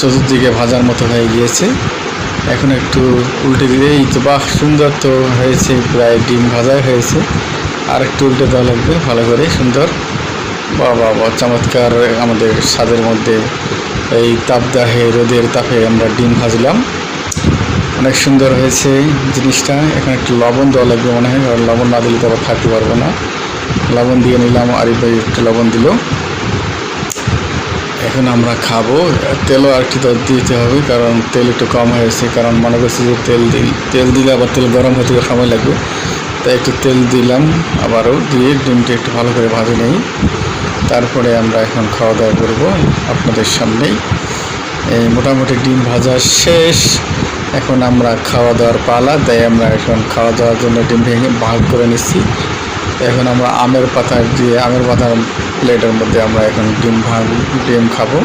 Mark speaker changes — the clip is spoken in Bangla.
Speaker 1: চতুর্দিকে ভাজার মতো হয়ে গিয়েছে। এখন একটু উল্টে দিলে এই তো বাহ, সুন্দর তো হয়েছে, প্রায় ডিম ভাজা হয়েছে। আর একটু উল্টে দেওয়া লাগবে ভালো করে, সুন্দর। বাহ বাহ বাহ, চমৎকার। আমাদের স্বাদের মধ্যে এই তাপদাহে রোদের তাপে আমরা ডিম ভাজলাম, অনেক সুন্দর হয়েছে জিনিসটা। এখন একটু লবণ দেওয়া লাগবে মনে হয়, কারণ লবণ না দিলে তো আবার থাকতে পারবো না। লবণ দিয়ে নিলাম, আরিফ ভাই একটু লবণ দিল। এখন আমরা খাবো। তেলও আর একটু দিতে হবে, কারণ তেল একটু কম হয়েছে, কারণ মনে করছি যে তেল দিলে আবার তেল গরম হতে সময় লাগবে, তাই একটু তেল দিলাম। আবারও দিয়ে ডিমটা একটু ভালো করে ভাজে নেই, তারপরে আমরা এখন খাওয়া দাওয়া করবো আপনাদের সামনেই। এই মোটামুটি ডিম ভাজা শেষ, এখন আমরা খাওয়া দাওয়ার পালা। তাই আমরা এখন খাওয়া দাওয়ার জন্য ডিম ভেঙে ভাগ করে নিচ্ছি। এখন আমরা আমের পাতা দিয়ে, আমের পাতার প্লেটের মধ্যে আমরা এখন ডিম খাবো।